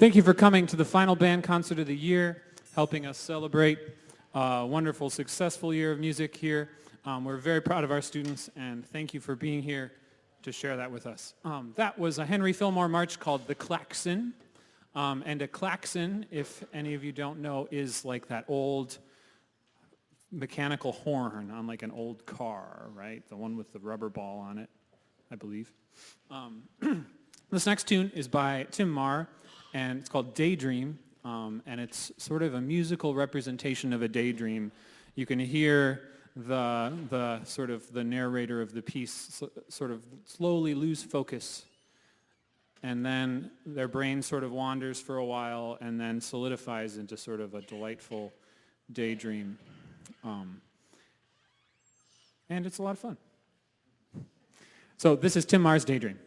Thank you for coming to the final band concert of the year, helping us celebrate a wonderful, successful year of music here. We're very proud of our students, and thank you for being here to share that with us. That was a Henry Fillmore march called The Klaxon. And a klaxon, if any of you don't know, is like that old mechanical horn on like an old car, right? The one with the rubber ball on it, I believe. This next tune is by Tim Marr, and it's called Daydream, and it's sort of a musical representation of a daydream. You can hear the sort of the narrator of the piece sort of slowly lose focus, and then their brain sort of wanders for a while and then solidifies into sort of a delightful daydream. And it's a lot of fun. So this is Tim Marr's Daydream.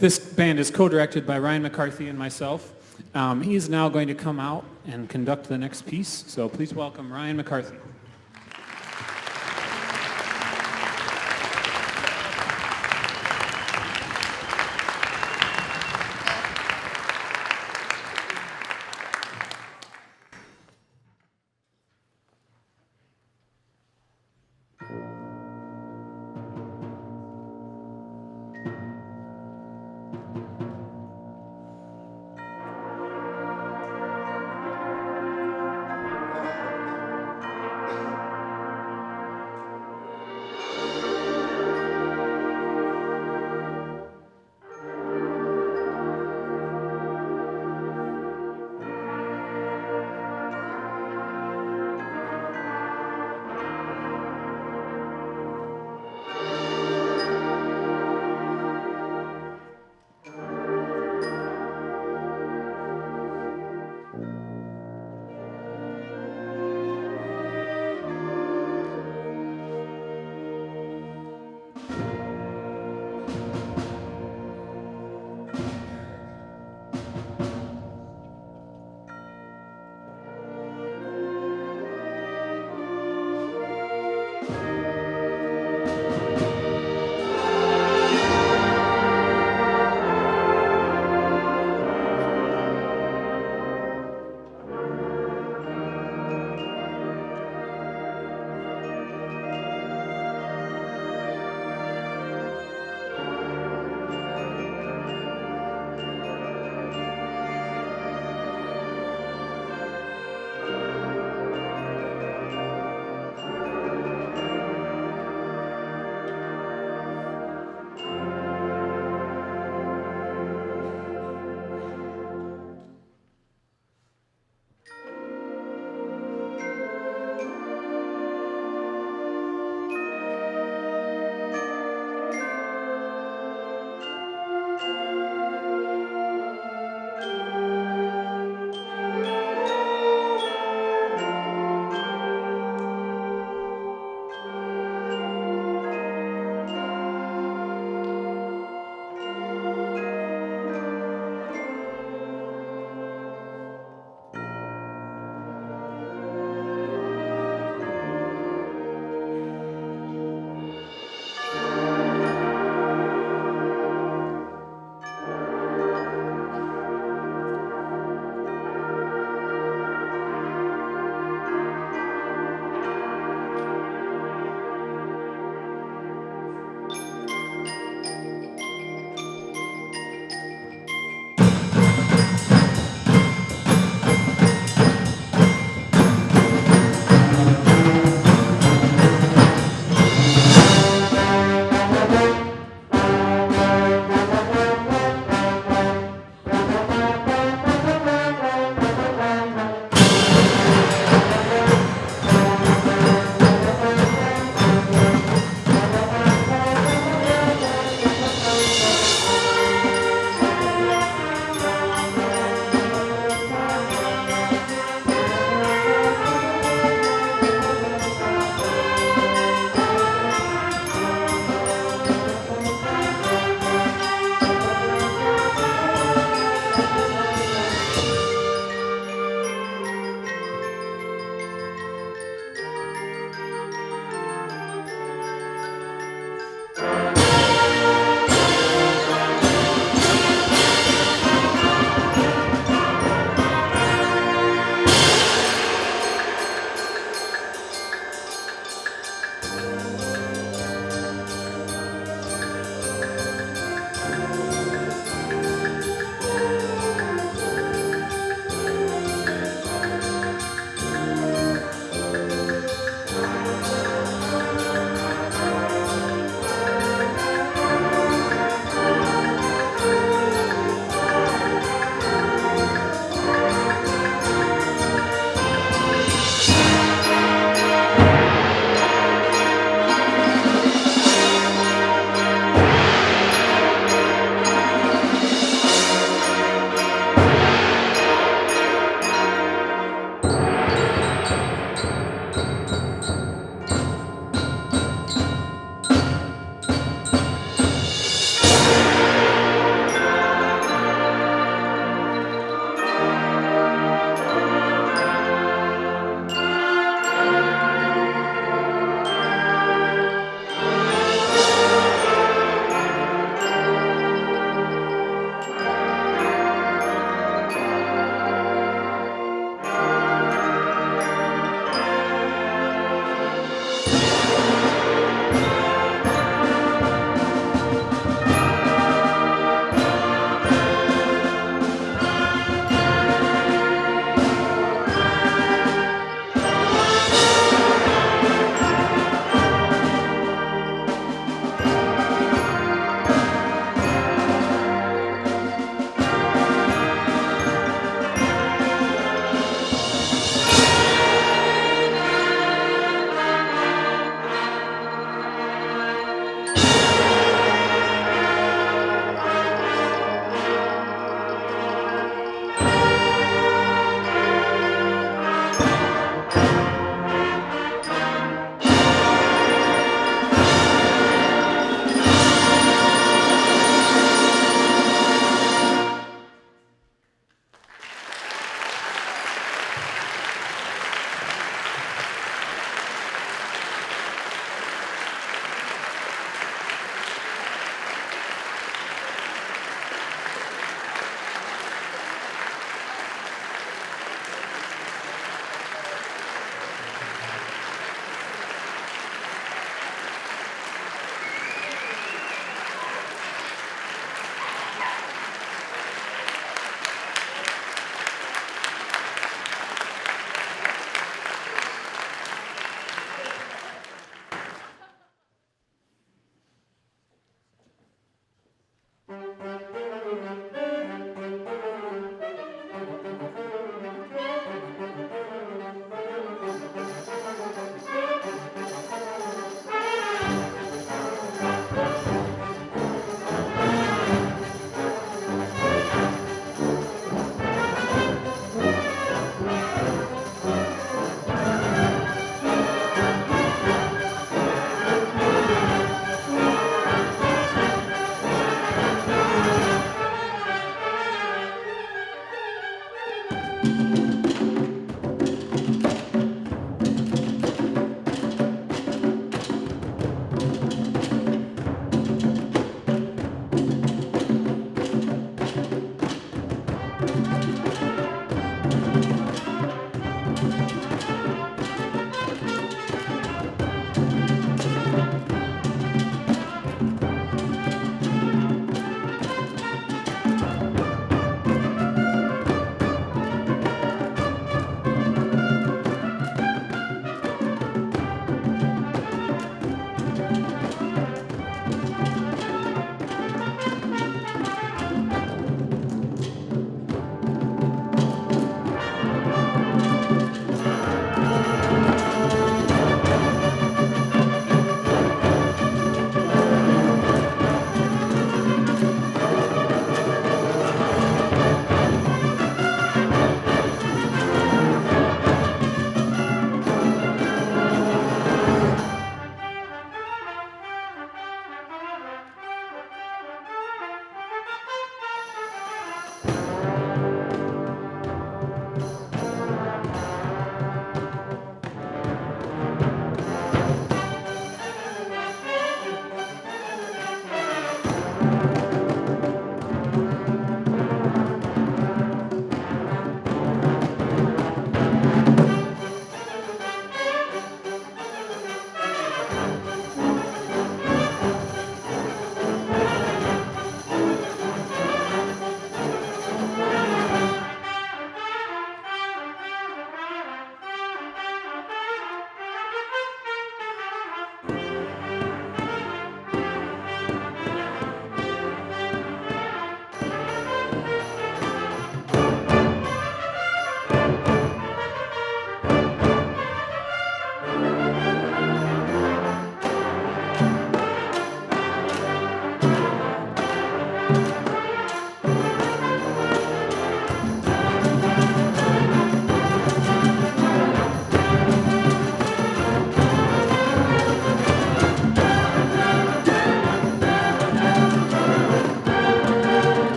This band is co-directed by Ryan McCarthy and myself. He is now going to come out and conduct the next piece, so please welcome Ryan McCarthy.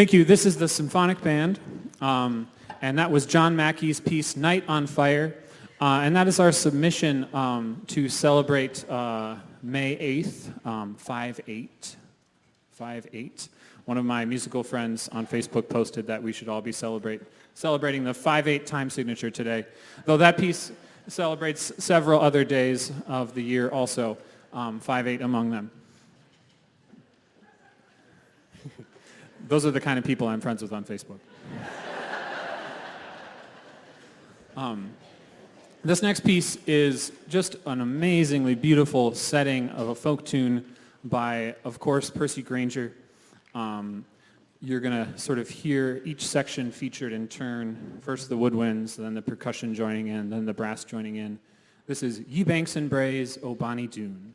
Thank you. This is the Symphonic Band, and that was John Mackey's piece, Night on Fire, and that is our submission to celebrate May 8th, 5/8. 5/8. One of my musical friends on Facebook posted that we should all be celebrating the 5/8 time signature today, though that piece celebrates several other days of the year also, 5/8 among them. Those are the kind of people I'm friends with on Facebook. This next piece is just an amazingly beautiful setting of a folk tune by, of course, Percy Grainger. You're going to sort of hear each section featured in turn. First the woodwinds, then the percussion joining in, then the brass joining in. This is Ye Banks and Braes, O Bonnie Doon.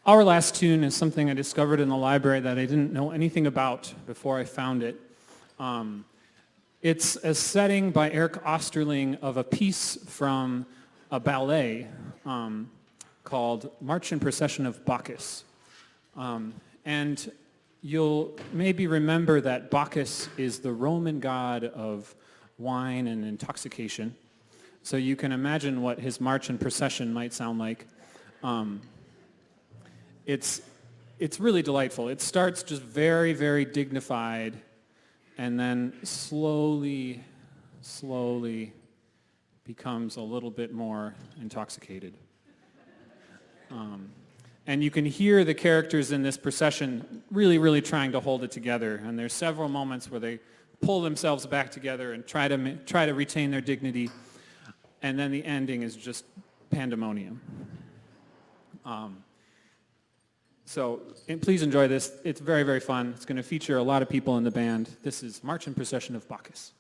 Our last tune is something I discovered in the library that I didn't know anything about before I found it. It's a setting by Eric Osterling of a piece from a ballet called March and Procession of Bacchus. And you'll maybe remember that Bacchus is the Roman god of wine and intoxication. So you can imagine what his march and procession might sound like. It's really delightful. It starts just very, very dignified, and then slowly becomes a little bit more intoxicated. And you can hear the characters in this procession really, really trying to hold it together. And there's several moments where they pull themselves back together and try to retain their dignity. And then the ending is just pandemonium. And please enjoy this. It's very, very fun. It's going to feature a lot of people in the band. This is March and Procession of Bacchus.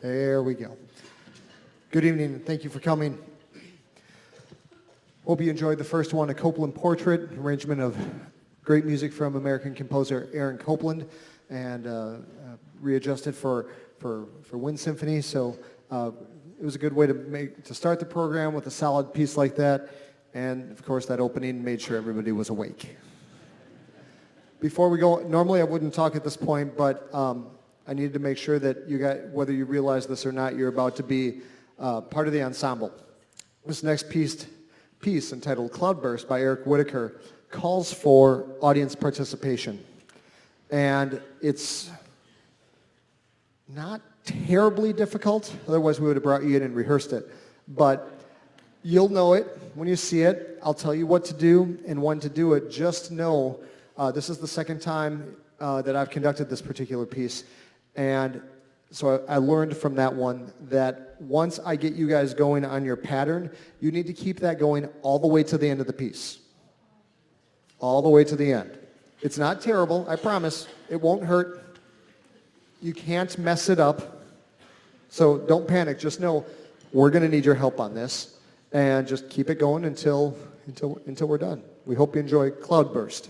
There we go. Good evening, and thank you for coming. Hope you enjoyed the first one, A Copeland Portrait, arrangement of great music from American composer Aaron Copland, and readjusted for Wind Symphony. So it was a good way to start the program with a solid piece like that, and of course that opening made sure everybody was awake. Before we go, normally I wouldn't talk at this point, but I needed to make sure that you got, whether you realize this or not, you're about to be part of the ensemble. This next piece entitled Cloudburst by Eric Whitaker calls for audience participation. And it's not terribly difficult, otherwise we would have brought you in and rehearsed it. But you'll know it when you see it. I'll tell you what to do and when to do it. Just know this is the second time that I've conducted this particular piece. And so I learned from that one that once I get you guys going on your pattern, you need to keep that going all the way to the end of the piece. All the way to the end. It's not terrible, I promise. It won't hurt. You can't mess it up. So don't panic. Just know we're going to need your help on this. And just keep it going until we're done. We hope you enjoy Cloudburst.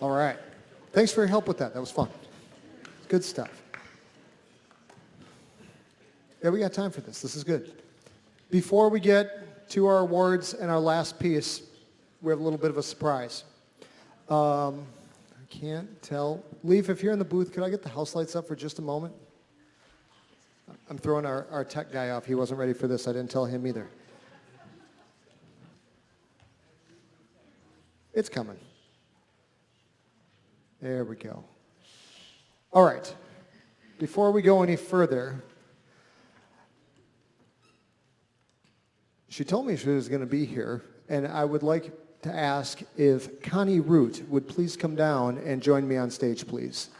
All right. Thanks for your help with that. That was fun. Good stuff. Yeah, we got time for this. This is good. Before we get to our awards and our last piece, we have a little bit of a surprise. I can't tell. Leaf, if you're in the booth, could I get the house lights up for just a moment? I'm throwing our tech guy off. He wasn't ready for this. I didn't tell him either. It's coming. There we go. All right. Before we go any further, she told me she was going to be here, and I would like to ask if Connie Root would please come down and join me on stage, please.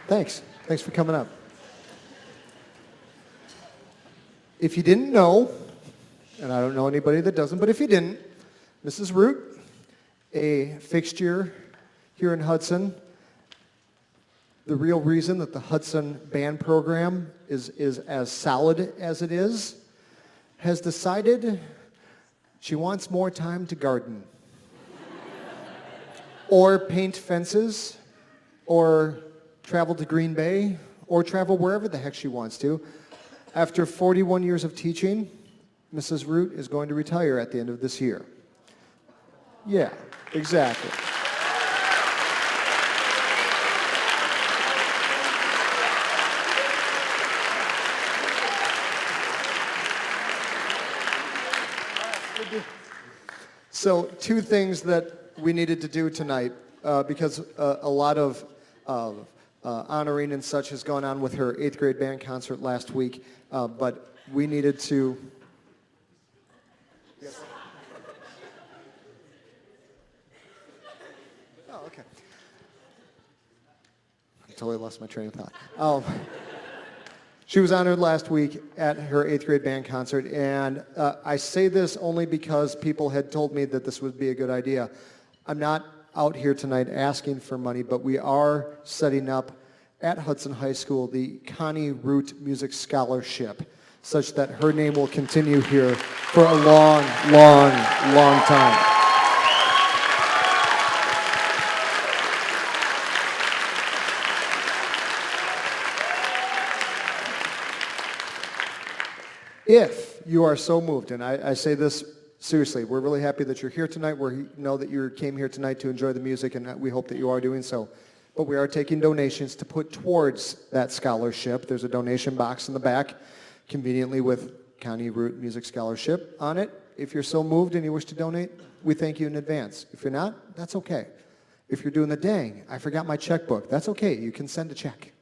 Thanks. Thanks for coming up. If you didn't know, and I don't know anybody that doesn't, but if you didn't, Mrs. Root, a fixture here in Hudson, the real reason that the Hudson band program is as solid as it is, has decided she wants more time to garden or paint fences or travel to Green Bay, or travel wherever the heck she wants to. After 41 years of teaching, Mrs. Root is going to retire at the end of this year. Yeah, exactly. So, two things that we needed to do tonight, because a lot of honoring and such has gone on with her 8th grade band concert last week, but we needed to... Yes. Oh, okay. I totally lost my train of thought. She was honored last week at her 8th grade band concert, and I say this only because people had told me that this would be a good idea. I'm not out here tonight asking for money, but we are setting up at Hudson High School the Connie Root Music Scholarship, such that her name will continue here for a long, long, long time. If you are so moved, and I say this seriously, we're really happy that you're here tonight. We know that you came here tonight to enjoy the music, and we hope that you are doing so. But we are taking donations to put towards that scholarship. There's a donation box in the back, conveniently with Connie Root Music Scholarship on it. If you're so moved and you wish to donate, we thank you in advance. If you're not, that's okay. If you're doing the dang, I forgot my checkbook, that's okay. You can send a check.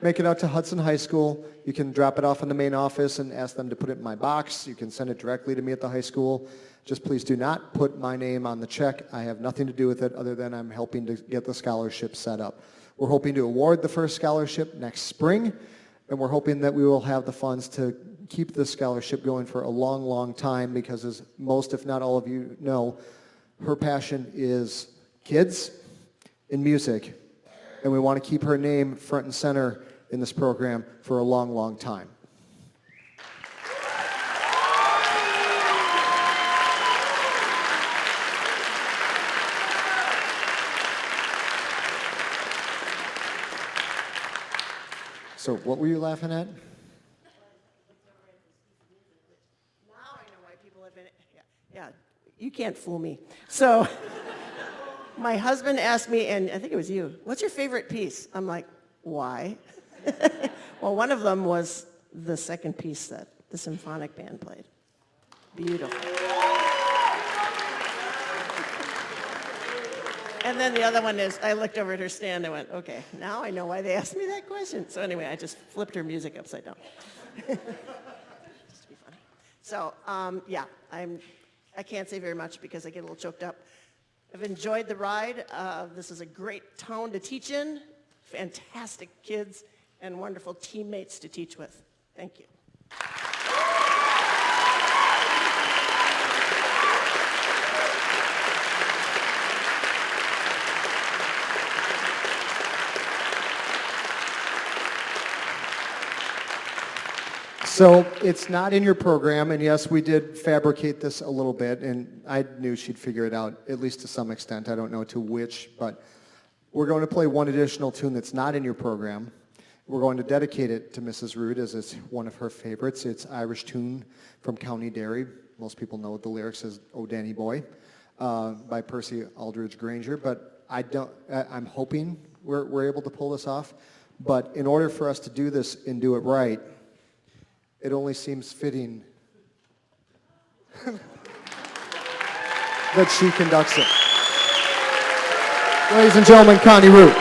Make it out to Hudson High School. You can drop it off in the main office and ask them to put it in my box. You can send it directly to me at the high school. Just please do not put my name on the check. I have nothing to do with it other than I'm helping to get the scholarship set up. We're hoping to award the first scholarship next spring, and we're hoping that we will have the funds to keep this scholarship going for a long, long time, because as most, if not all of you know, her passion is kids and music, and we want to keep her name front and center in this program for a long, long time. So what were you laughing at? Now I know why people have been, yeah, you can't fool me. So my husband asked me, and I think it was you, what's your favorite piece? I'm like, why? Well, one of them was the second piece that the symphonic band played. Beautiful. And then the other one is, I looked over at her stand and went, okay, now I know why they asked me that question. So anyway, I just flipped her music upside down. Just to be funny. So, yeah, I can't say very much because I get a little choked up. I've enjoyed the ride. This is a great town to teach in, fantastic kids, and wonderful teammates to teach with. Thank you. So it's not in your program, and yes, we did fabricate this a little bit, and I knew she'd figure it out, at least to some extent. I don't know to which, but we're going to play one additional tune that's not in your program. We're going to dedicate it to Mrs. Root as it's one of her favorites. It's Irish tune from County Derry. Most people know the lyrics as "Oh Danny Boy" by Percy Aldridge Granger, but I'm hoping we're able to pull this off. But in order for us to do this and do it right, it only seems fitting that she conducts it. Ladies and gentlemen, Connie Root.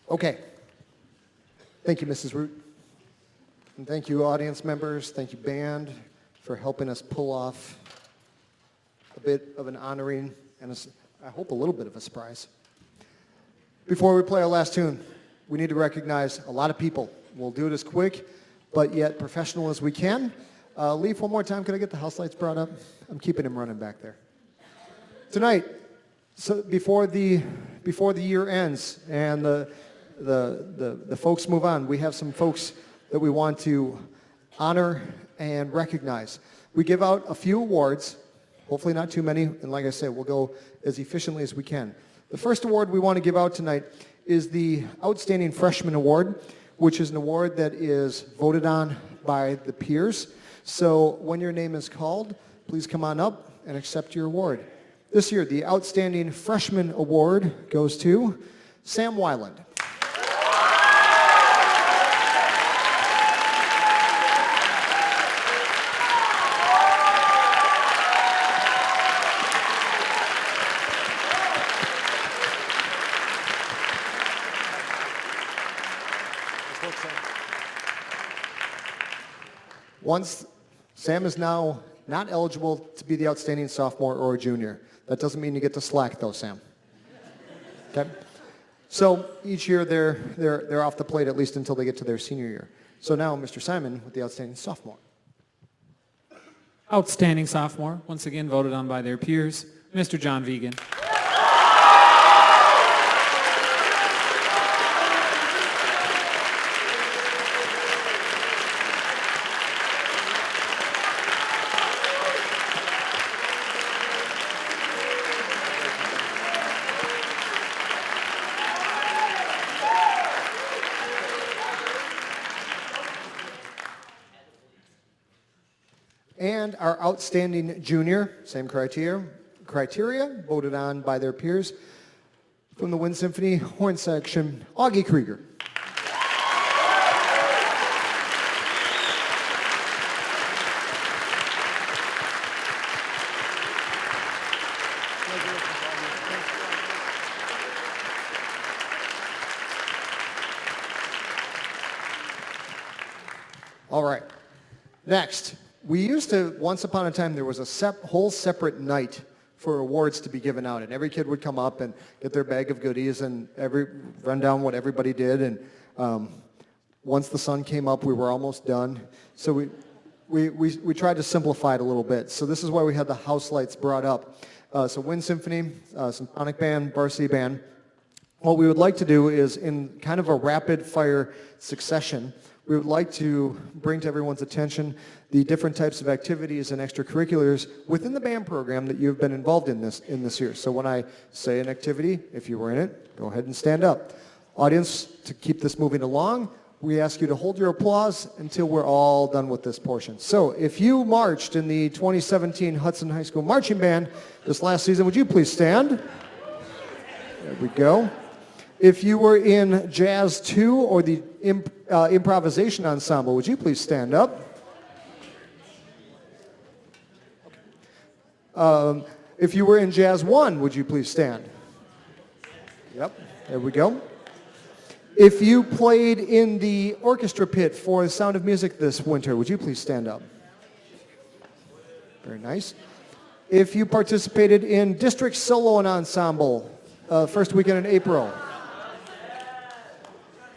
Okay. Thank you, Mrs. Root. And thank you, audience members. Thank you, band, for helping us pull off a bit of an honoring and I hope a little bit of a surprise. Before we play our last tune, we need to recognize a lot of people. We'll do it as quick, but yet professional as we can. Leaf, one more time. Can I get the house lights brought up? I'm keeping them running back there. Tonight, so before the year ends and the folks move on, we have some folks that we want to honor and recognize. We give out a few awards, hopefully not too many, and like I said, we'll go as efficiently as we can. The first award we want to give out tonight is the Outstanding Freshman Award, which is an award that is voted on by the peers. So when your name is called, please come on up and accept your award. This year, the Outstanding Freshman Award goes to Sam Weiland. Once, Sam is now not eligible to be the outstanding sophomore or junior. That doesn't mean you get to slack though, Sam. Okay? So each year they're off the plate at least until they get to their senior year. So now Mr. Simon with the outstanding sophomore. Outstanding sophomore, once again voted on by their peers, Mr. John Vegan. And our outstanding junior, same criteria, voted on by their peers, from the Wind Symphony Horn Section, Augie Krieger. All right, next. We used to, once upon a time, there was a whole separate night for awards to be given out, and every kid would come up and get their bag of goodies and run down what everybody did, and once the sun came up, we were almost done. So we tried to simplify it a little bit. So this is why we had the house lights brought up. So Wind Symphony, Symphonic Band, Varsity Band. What we would like to do is, in kind of a rapid-fire succession, we would like to bring to everyone's attention the different types of activities and extracurriculars within the band program that you've been involved in this year. So when I say an activity, if you were in it, go ahead and stand up. Audience, to keep this moving along, we ask you to hold your applause until we're all done with this portion. So if you marched in the 2017 Hudson High School Marching Band this last season, would you please stand? There we go. If you were in Jazz 2 or the improvisation ensemble, would you please stand up? If you were in Jazz 1, would you please stand? Yep, there we go. If you played in the orchestra pit for The Sound of Music this winter, would you please stand up? Very nice. If you participated in District Solo and Ensemble first weekend in April.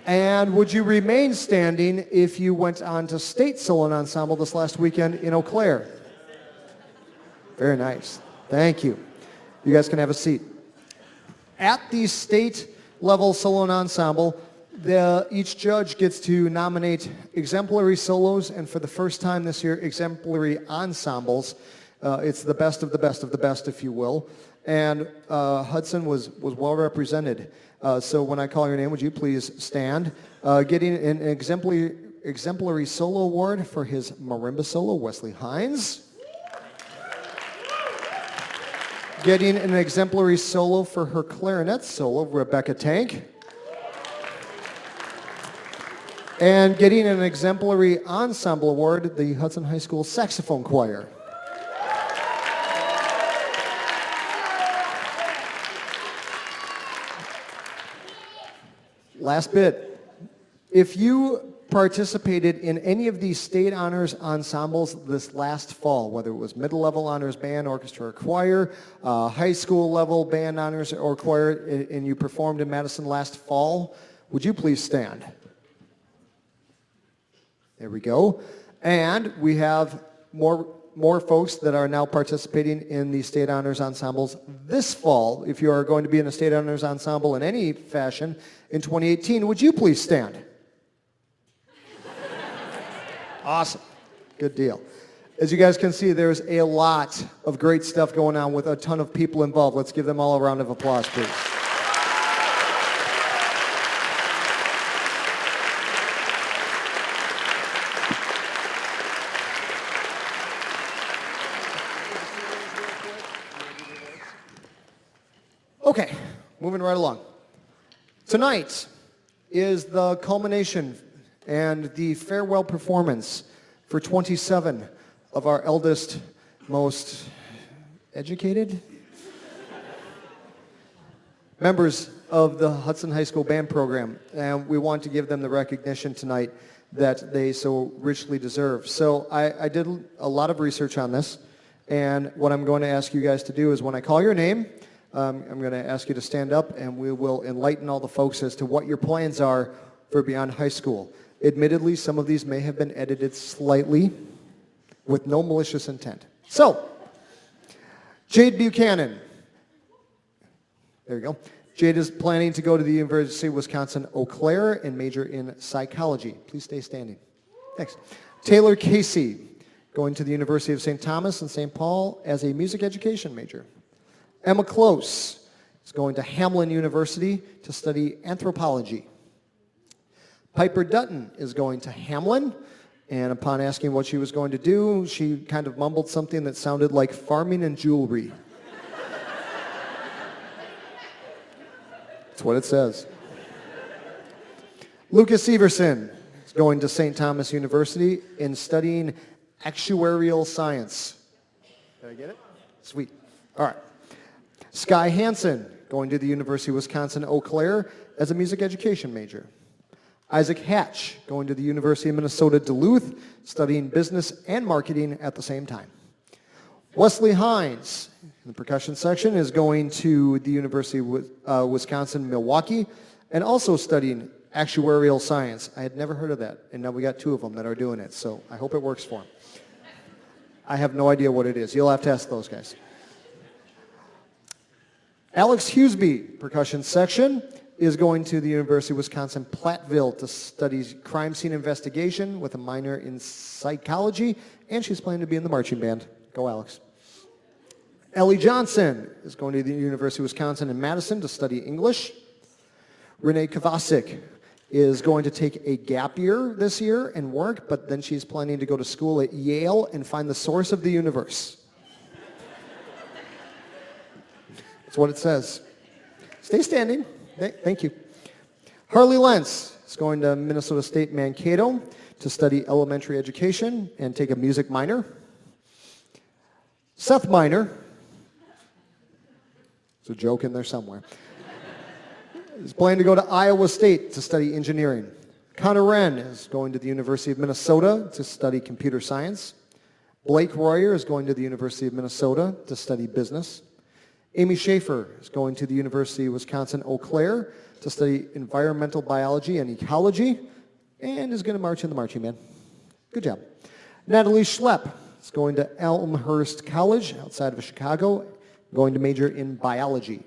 And would you remain standing if you went on to State Solo and Ensemble this last weekend in Eau Claire? Very nice. Thank you. You guys can have a seat. At the state level solo and ensemble, each judge gets to nominate exemplary solos, and for the first time this year, exemplary ensembles. It's the best of the best of the best, if you will. And Hudson was well represented. So when I call your name, would you please stand? Getting an exemplary solo award for his marimba solo, Wesley Hines. Getting an exemplary solo for her clarinet solo, Rebecca Tank. And getting an exemplary ensemble award, the Hudson High School Saxophone Choir. Last bit. If you participated in any of these state honors ensembles this last fall, whether it was middle level honors band, orchestra, or choir, high school level band honors or choir, and you performed in Madison last fall, would you please stand? There we go. And we have more folks that are now participating in the state honors ensembles this fall. If you are going to be in a state honors ensemble in any fashion in 2018, would you please stand? Awesome. Good deal. As you guys can see, there's a lot of great stuff going on with a ton of people involved. Let's give them all a round of applause, please. Okay, moving right along. Tonight is the culmination and the farewell performance for 27 of our eldest, most educated members of the Hudson High School band program. And we want to give them the recognition tonight that they so richly deserve. So I did a lot of research on this, and what I'm going to ask you guys to do is when I call your name, I'm going to ask you to stand up, and we will enlighten all the folks as to what your plans are for beyond high school. Admittedly, some of these may have been edited slightly with no malicious intent. So, Jade Buchanan. There you go. Jade is planning to go to the University of Wisconsin-Eau Claire and major in psychology. Please stay standing. Thanks. Taylor Casey, going to the University of St. Thomas and St. Paul as a music education major. Emma Close is going to Hamlin University to study anthropology. Piper Dutton is going to Hamlin, and upon asking what she was going to do, she kind of mumbled something that sounded like farming and jewelry. That's what it says. Lucas Severson is going to St. Thomas University and studying actuarial science. Did I get it? Sweet. All right. Sky Hansen going to the University of Wisconsin-Eau Claire as a music education major. Isaac Hatch, going to the University of Minnesota Duluth, studying business and marketing at the same time. Wesley Hines, in the percussion section, is going to the University of Wisconsin-Milwaukee and also studying actuarial science. I had never heard of that, and now we got two of them that are doing it, so I hope it works for them. I have no idea what it is. You'll have to ask those guys. Alex Hughesby, percussion section, is going to the University of Wisconsin-Platteville to study crime scene investigation with a minor in psychology, and she's planning to be in the marching band. Go, Alex. Ellie Johnson is going to the University of Wisconsin in Madison to study English. Renee Kovacic is going to take a gap year this year and work, but then she's planning to go to school at Yale and find the source of the universe. That's what it says. Stay standing. Thank you. Harley Lentz is going to Minnesota State Mankato to study elementary education and take a music minor. Seth Minor, there's a joke in there somewhere, is planning to go to Iowa State to study engineering. Connor Wren is going to the University of Minnesota to study computer science. Blake Royer is going to the University of Minnesota to study business. Amy Schaefer is going to the University of Wisconsin-Eau Claire to study environmental biology and ecology, and is going to march in the marching band. Good job. Natalie Schlepp is going to Elmhurst College outside of Chicago, going to major in biology.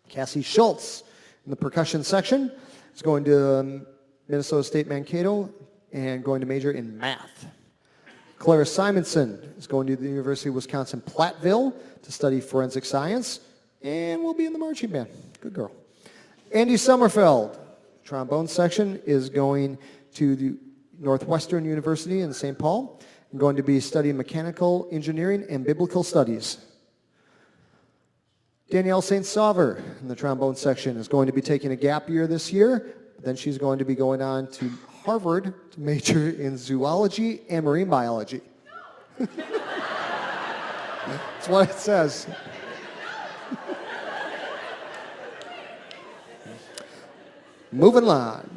Cassie Schultz in the percussion section is going to Minnesota State Mankato and going to major in math. Clara Simonson is going to the University of Wisconsin-Platteville to study forensic science and will be in the marching band. Good girl. Andy Sommerfeld, trombone section, is going to the Northwestern University in St. Paul and going to be studying mechanical engineering and biblical studies. Danielle St. Sauver in the trombone section is going to be taking a gap year this year. Then she's going to be going on to Harvard to major in zoology and marine biology. That's what it says. Moving on.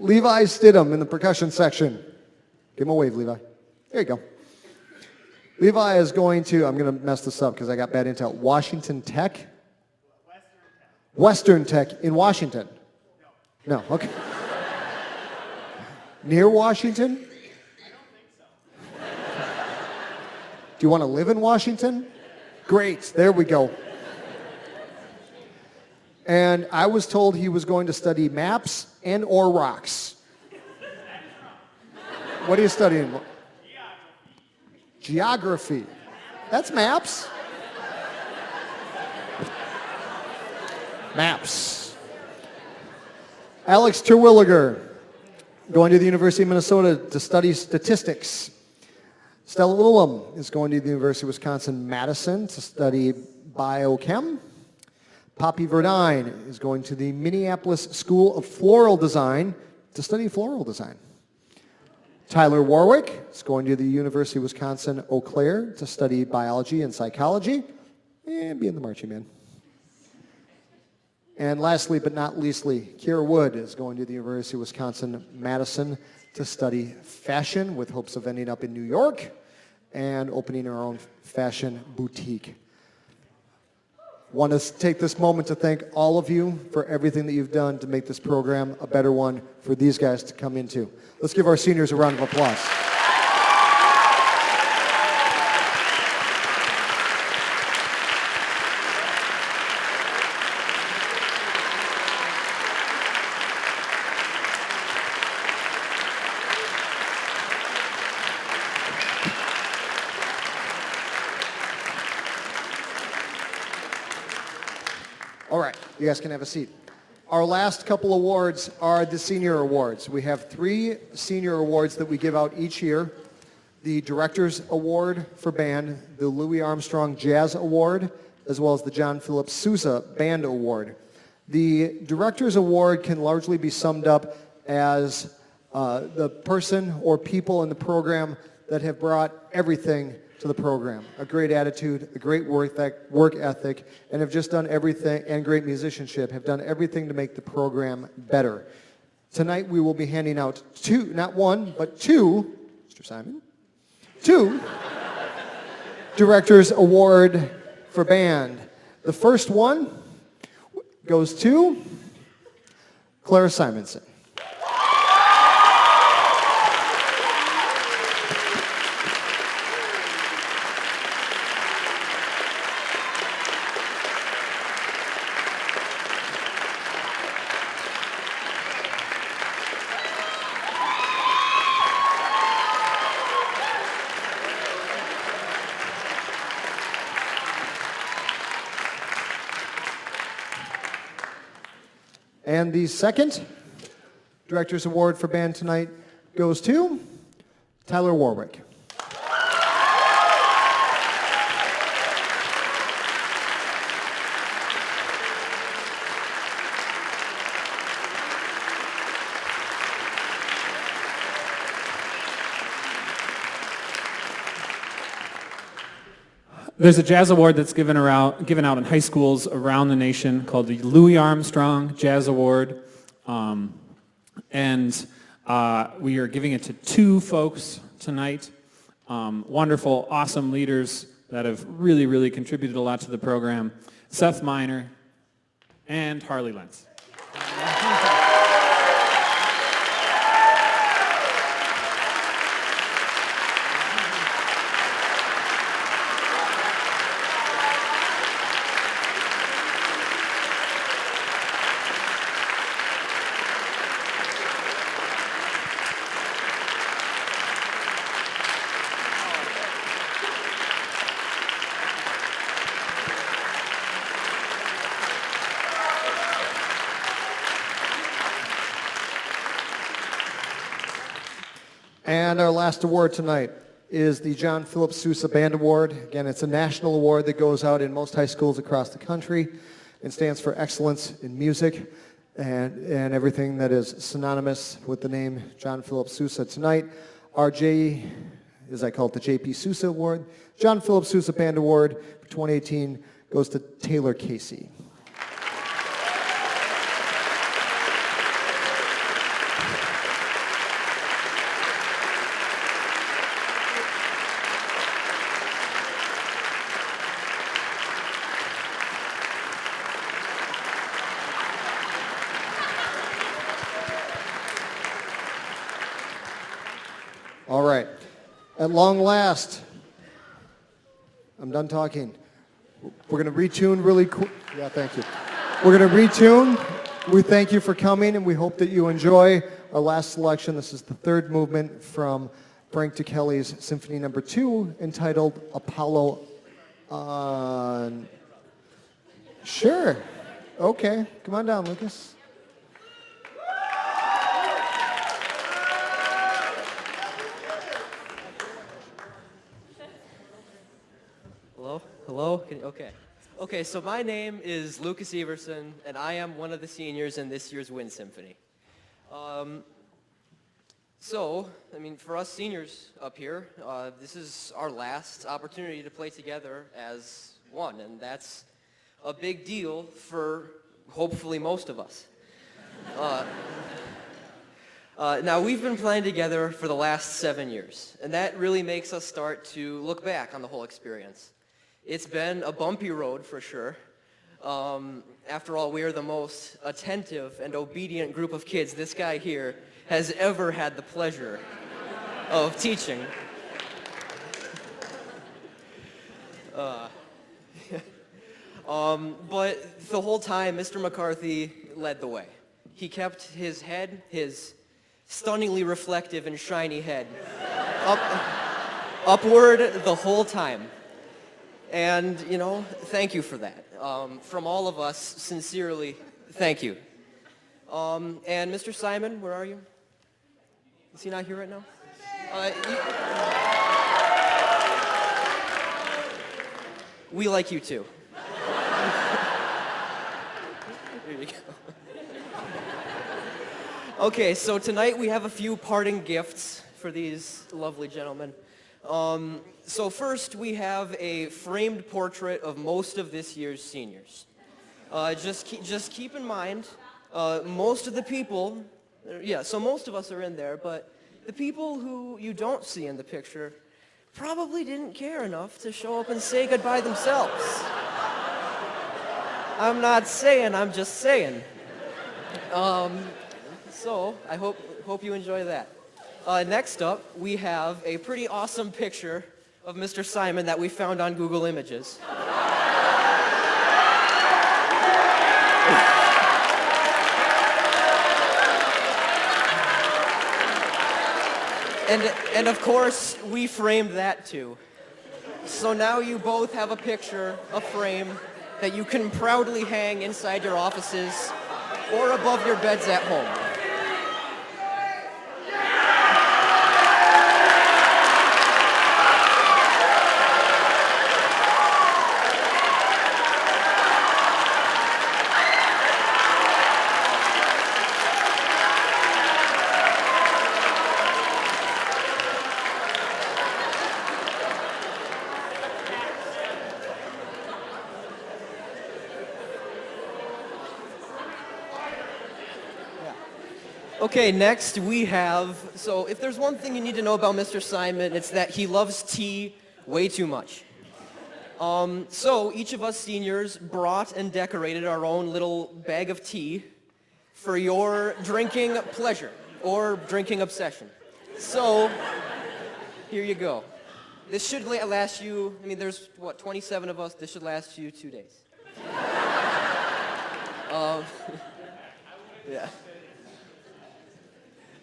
Levi Stidham in the percussion section. Give him a wave, Levi. There you go. Levi is going to, I'm going to mess this up because I got bad intel, Washington Tech? Western Tech in Washington? No, okay. Near Washington? I don't think so. Do you want to live in Washington? Great, there we go. And I was told he was going to study maps and or rocks. What are you studying? Geography. That's maps. Maps. Alex Terwilliger, going to the University of Minnesota to study statistics. Stella Ullum is going to the University of Wisconsin-Madison to study biochem. Poppy Verdine is going to the Minneapolis School of Floral Design to study floral design. Tyler Warwick is going to the University of Wisconsin-Eau Claire to study biology and psychology and be in the marching band. And lastly, but not leastly, Kiera Wood is going to the University of Wisconsin-Madison to study fashion with hopes of ending up in New York and opening her own fashion boutique. Want to take this moment to thank all of you for everything that you've done to make this program a better one for these guys to come into. Let's give our seniors a round of applause. All right, you guys can have a seat. Our last couple awards are the senior awards. We have 3 senior awards that we give out each year. The Director's Award for Band, the Louis Armstrong Jazz Award, as well as the John Philip Sousa Band Award. The Director's Award can largely be summed up as the person or people in the program that have brought everything to the program. A great attitude, a great work ethic, and have just done everything, and great musicianship, have done everything to make the program better. Tonight we will be handing out 2, not 1, but 2, Mr. Simon, 2 Director's Award for Band. The first one goes to Clara Simonson. And the second Director's Award for Band tonight goes to Tyler Warwick. There's a jazz award that's given out in high schools around the nation called the Louis Armstrong Jazz Award. And we are giving it to 2 folks tonight. Wonderful, awesome leaders that have really, really contributed a lot to the program. Seth Miner and Harley Lentz. And our last award tonight is the John Philip Sousa Band Award. Again, it's a national award that goes out in most high schools across the country and stands for excellence in music and everything that is synonymous with the name John Philip Sousa. Tonight, our as I call it, the J.P. Sousa Award, John Philip Sousa Band Award for 2018 goes to Taylor Casey. All right. At long last, I'm done talking. We're going to retune really quick. Yeah, thank you. We're going to retune. We thank you for coming, and we hope that you enjoy our last selection. This is the third movement from Frank Kelly's Symphony No. 2, entitled Apollo. Sure. Okay. Come on down, Lucas. Hello? Hello? Okay, so my name is Lucas Everson, and I am one of the seniors in this year's Wind Symphony. For us seniors up here, this is our last opportunity to play together as one, and that's a big deal for hopefully most of us. Now, we've been playing together for the last 7 years, and that really makes us start to look back on the whole experience. It's been a bumpy road for sure. After all, we are the most attentive and obedient group of kids this guy here has ever had the pleasure of teaching. But the whole time, Mr. McCarthy led the way. He kept his head, his stunningly reflective and shiny head, upward the whole time. And, thank you for that. From all of us, sincerely, thank you. And Mr. Simon, where are you? Is he not here right now? We like you too. There you go. Okay, so tonight we have a few parting gifts for these lovely gentlemen. So first we have a framed portrait of most of this year's seniors. Just keep in mind, most of the people, so most of us are in there, but the people who you don't see in the picture probably didn't care enough to show up and say goodbye themselves. I'm not saying, I'm just saying. So I hope you enjoy that. Next up, we have a pretty awesome picture of Mr. Simon that we found on Google Images. And of course, we framed that too. So now you both have a picture, a frame, that you can proudly hang inside your offices or above your beds at home. Okay, next we have, so if there's one thing you need to know about Mr. Simon, it's that he loves tea way too much. So each of us seniors brought and decorated our own little bag of tea for your drinking pleasure or drinking obsession. So here you go. This should last you, there's 27 of us, this should last you 2 days. Yeah.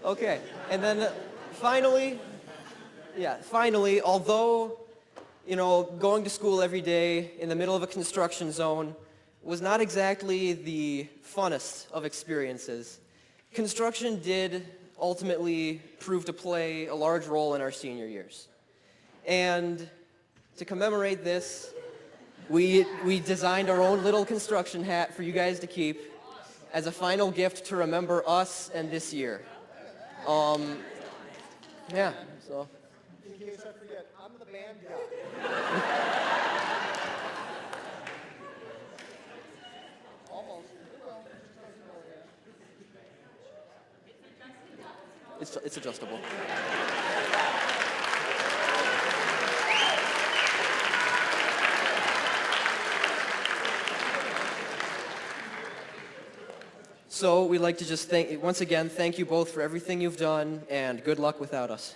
Okay, and then finally, although, going to school every day in the middle of a construction zone was not exactly the funnest of experiences, construction did ultimately prove to play a large role in our senior years. And to commemorate this, we designed our own little construction hat for you guys to keep as a final gift to remember us and this year. Yeah, so. In case I forget, I'm the band guy. Almost. It's adjustable. So we'd like to just once again, thank you both for everything you've done, and good luck without us.